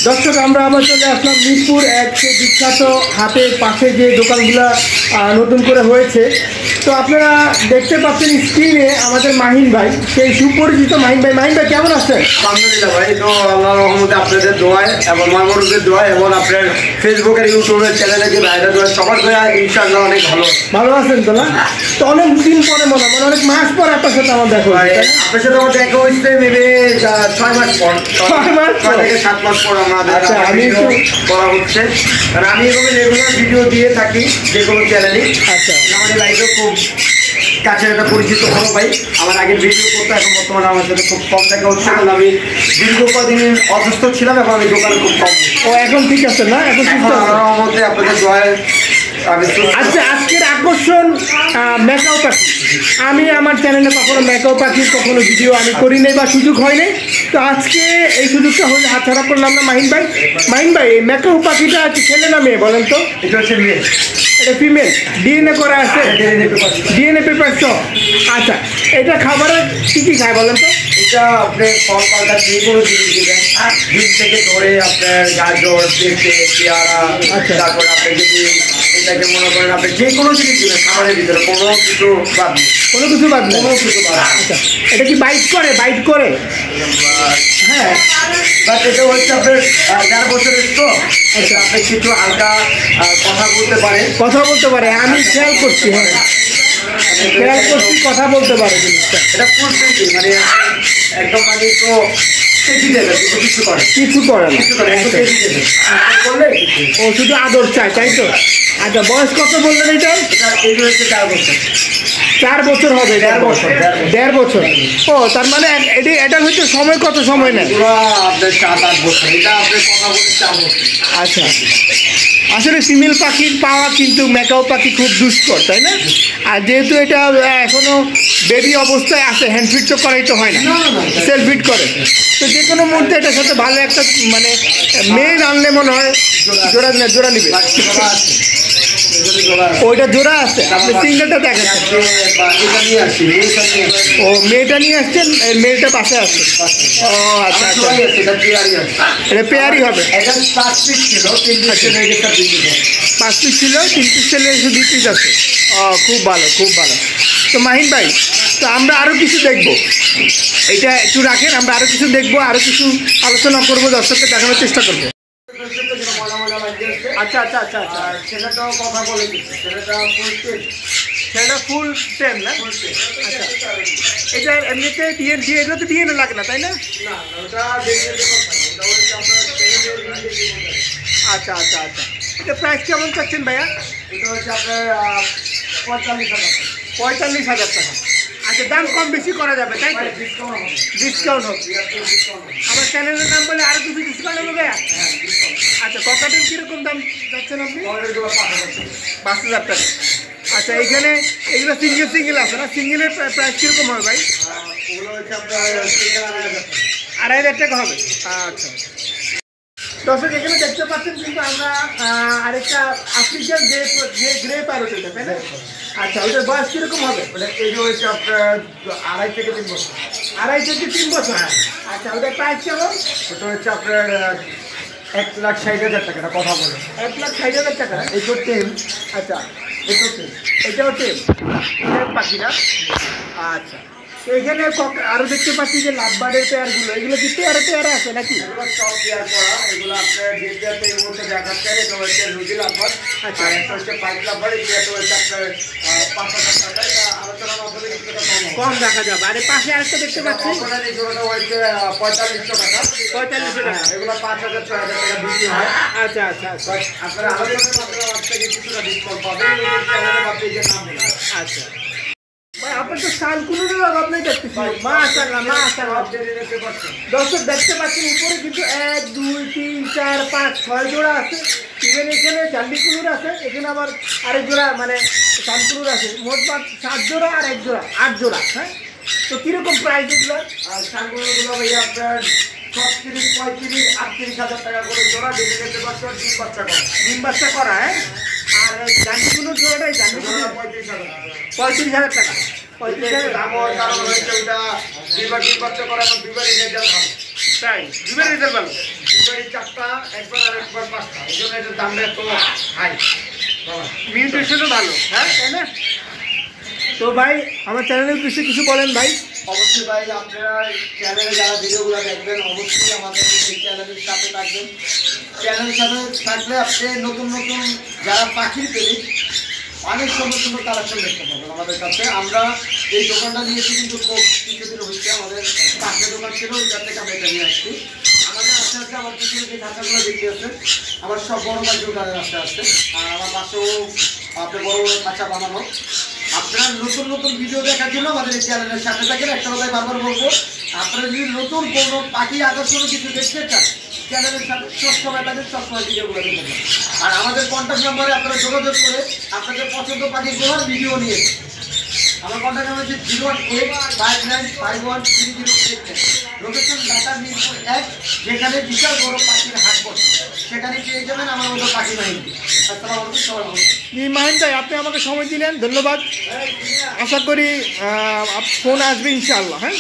দর্শক আমরা আবার চলে আসলাম মিরপুর এক সেই বিখ্যাত হাটের পাশে যে দোকানগুলো নতুন করে হয়েছে। তো আপনারা দেখতে পাচ্ছেন স্ক্রিনে আমাদের মাহিন ভাই, সেই সুপরিচিত মাহিন ভাই। মাহিন ভাই কেমন আছেন? আলহামদুলিল্লাহ ভাই, তো আল্লাহর রহমতে আপনাদের দোয়ায় এবং মামুরদের দোয়ায় এবং আপনার ফেসবুকের ইউটিউবের চ্যানেলে যে ভাইরা দোয়ায় সবার দোয়ায় ইনশাআল্লাহ অনেক ভালো আছেন। তো না তো অনেক দিন পরে মনে হয় অনেক মাস পর আপনার সাথে আমার দেখা হয়। আপনার সাথে আমার দেখা হচ্ছে মেবি 6 মাস পর, 6 থেকে 7 মাস পর আমাদের আমি করা হচ্ছে। আর আমি এভাবে রেগুলার ভিডিও দিয়ে থাকি যে কোনো চ্যানেলে। আচ্ছা, আমাদের লাইফেও খুব কাছের একটা পরিচিত ভালো ভাই। আমার আগের ভিডিও করতে এখন বর্তমানে আমার সাথে খুব কম দেখা হচ্ছে, কারণ আমি দীর্ঘ কদিন অসুস্থ ছিলাম এবং আমি দোকানে খুব কম। ও এখন ঠিক আছে না? এখন আমার মধ্যে আপনাদের দোয়ায়। আচ্ছা, আজকের আকর্ষণ ম্যাকাও পাখি। আমি আমার চ্যানেলে কখনো ম্যাকাও পাখির কখনো ভিডিও আমি করি নাই বা সুযোগ হয় নাই। তো আজকে এই সুযোগটা হলে হাতছাড়া করলাম না। মাহিন ভাই, এই ম্যাকাও পাখিটা ছেলে না মেয়ে বলেন তো? এটা হচ্ছে মেয়ে, এটা ফিমেল, ডিএনএ করা আছে, ডিএনএ পেপার সহ। আচ্ছা, এটা খাবারের কী খায় বলেন তো? এটা আপনার ফল পাল্টা যে কোনো জিনিস দেবেন, ডিম থেকে ধরে আপনার গাজর, পেঁপে, পেয়ারা, তারপরে আপনি যদি এটাকে মনে করেন আপনি যে কোনো জিনিস দেবেন খাবারের ভিতরে, কোনো কিছু বাদ নেই, কোনো কিছু বাদ নেই। আচ্ছা, এটা কি বাইট করে? হ্যাঁ, বাট এটা হচ্ছে আপনার 4 বছরের তো। আচ্ছা, আপনি কিছু হালকা কথা বলতে পারে। আমি খেয়াল করছি, কথা বলতে পারে জিনিসটা। এটা ফুল ফ্রেন্ডলি, মানে একদম মানে তো কিছু করে ও শুধু আদর চায়, তাই তো? আচ্ছা, বয়স কত বললেন এটা? 4 বছর হবে। 1.5 বছর। ও তার মানে এটা হচ্ছে সময় কত সময় নেয়? আপনার 7-8 বছর। এটা আপনার কথা বলতে 4 বছর। আচ্ছা, আসলে ফিমেল পাখির পাওয়া কিন্তু ম্যাকাও পাখি খুব দুষ্কর, তাই না? আর যেহেতু এটা এখনো বেবি অবস্থায় আছে, হ্যান্ড ফিট তো করাই তো হয় না, সেলফ ফিট করে। তো যে কোনো মুহূর্তে এটার সাথে ভালো একটা মানে মেয়ে আনলে মনে হয় জোড়া নিবে। ওইটা জোড়া আছে, আপনি সিঙ্গেলটা দেখাচ্ছেন। ও মেয়েটা নিয়ে আসছেন, মেয়েটা পাশে আছে। ও আচ্ছা, এটা পেয়ারই হবে। 5 পিস ছিল, 3 পিস ছিল, 3 পিস ছেলে, 2 পিস আছে। ও খুব ভালো। তো মাহিন ভাই, তো আমরা আরও কিছু দেখবো, এটা একটু রাখেন, আমরা আরও কিছু দেখবো, আরও কিছু আলোচনা করবো, দর্শককে দেখানোর চেষ্টা করবো। আচ্ছা, ছেলেটাও কথা বলে দিচ্ছে, ছেলেটা ফুল টেম না? আচ্ছা, এটা এমনিতে এগুলোতে ডিএনএ লাগে না, তাই না? আচ্ছা, এটা প্রাইস কেমন চাচ্ছেন ভাইয়া? এটা হচ্ছে আপনার 45,000 টাকা। আচ্ছা, দাম কম বেশি করা যাবে, তাই তো? ডিসকাউন্ট হবে। আমার চ্যানেলের নাম বলে আরও কিছু ডিসকাউন্ট হবে ভাইয়া? আচ্ছা, ককাটের কীরকম দাম যাচ্ছেন আপনি? 5,000 টাকা। আচ্ছা, এখানে এগুলো সিঙ্গেল আছে না? সিঙ্গেলের প্রাইস কীরকম হবে ভাই? 2,500 টাকা হবে। আচ্ছা, দর্শক এখানে দেখতে পাচ্ছেন কিন্তু আমরা আরেকটা আফ্রিকান গ্রে প্যারট, এটা তাই না? আচ্ছা, ওইটার বয়স কীরকম হবে? এই যে হচ্ছে আপনার 2.5 থেকে 3 বছর। 2.5 থেকে 3 বছর। আচ্ছা, ওটার প্রাইস কেমন? ওটা হচ্ছে আপনার 1,60,000 টাকা। কথা বলে 1,60,000 টাকা। এইটা টেম। আচ্ছা, এটাও টেম পাখিরা। আচ্ছা, তো এখানে আরও দেখতে পাচ্ছি যে লাভবারের পেয়ারগুলো, এগুলো কি পেয়ারা আছে নাকি? সব পেয়ার করা। এগুলো আপনার যে পেয়ারটা এই মুহূর্তে দেখাচ্ছে এটা হচ্ছে রুজি লাভবার। আচ্ছা, একটা হচ্ছে পাইপ লাভবার। এই পেয়ারটা হচ্ছে আপনার 5,000 টাকা। এটা আলোচনার মাধ্যমে কিছুটা কম দেখা যাবে। আর পাশে আরেকটা দেখতে পাচ্ছি, এই জোড়াটা হচ্ছে 4500 টাকা। 4500 টাকা। এগুলো 5,000 6,000 টাকা বিক্রি হয়। আচ্ছা, আপনারা আলোচনার মাধ্যমে থেকে কিছুটা ডিসকাউন্ট পাবেন। চ্যানেলে আপনি যে নাম বলবেন। আচ্ছা ভাই, আপনার তো শালকুনুরের অভাব নেই দেখতেছি। মাশাআল্লাহ। দর্শক দেখতে পাচ্ছেন উপরে কিন্তু 1 2 3 4 5 6 জোড়া আছে। ইভেন এখানে জান্ডিকুনুর আছে, এখানে আবার আরেক জোড়া মানে শালকুনুর আছে। মোট 7 জোড়া আর 1 জোড়া, 8 জোড়া। হ্যাঁ, তো কীরকম প্রাইস এগুলো? শালকুনুরগুলো ভাইয়া আপনার 36, 35, 38,000 টাকা করে জোড়া। ডিম বাচ্চা করা। হ্যাঁ, আর জান্ডিকুনুর জোড়াটাই 35,000 টাকা। 35,000 দাম হওয়ার কারণ হয়েছে ওটা দুইবার ডিম বাচ্চা করা এবং দুইবারই রেজাল্ট ভালো। তাই দুইবার রেজাল্ট ভালো। দুবারই 4টা, একবার আর একবার 5টা, এই জন্য এটার দামটা এত হাই। মিউটেশনও ভালো, হ্যাঁ তাই না? তো ভাই আমার চ্যানেলের উদ্দেশ্যে কিছু বলেন ভাই। অবশ্যই ভাই, আপনারা চ্যানেলে যারা ভিডিওগুলো দেখবেন অবশ্যই আমাদের এই চ্যানেলের সাথে থাকবেন। চ্যানেলের সাথে থাকলে আপনি নতুন নতুন যারা পাখির প্রেমিক অনেক সুন্দর সুন্দর কালেকশন দেখতে পাবেন আমাদের কাছে। আমরা এই দোকানটা নিয়েছি কিন্তু খুব কিছুদিন হচ্ছে, আমাদের পাশের দোকান ছিল, ওইটার থেকে আমরা এটা নিয়ে আসছি। আমাদের আস্তে আস্তে আমার পিছনে যে খাঁচাগুলো দেখতে আছে আমার সব বড় পাখি দোকানের আস্তে আস্তে, আর আমার পাশেও আপনার বড় বড় খাঁচা বানানো। আপনারা নতুন নতুন ভিডিও দেখার জন্য আমাদের এই চ্যানেলের সাথে থাকেন। একটা কথাই বারবার বলবো, আপনারা যদি নতুন কোনো পাখি আকর্ষণীয় কিছু দেখতে চান চ্যানেলের সাথে সবসময় তাদের সবসময় ভিডিওগুলো দেখবেন। আর আমাদের কন্ট্যাক্ট নাম্বারে আপনারা যোগাযোগ করে আপনাদের পছন্দ পাখিগুলোর ভিডিও নিয়ে, আমার কন্ট্যাক্ট নাম্বার হচ্ছে 01859513089। লোকেশন ঢাকা মিরপুর 1, যেখানে বিশাল বড় পাখির হাট বসে, সেখানে পেয়ে যাবেন আমার মতো পাখি বাহিনী। আসসালামু আলাইকুম, সবাই ভালো থাকবেন। মাহিন ভাই আপনি আমাকে সময় দিলেন, ধন্যবাদ। আশা করি ফোন আসবে ইনশাআল্লাহ। হ্যাঁ।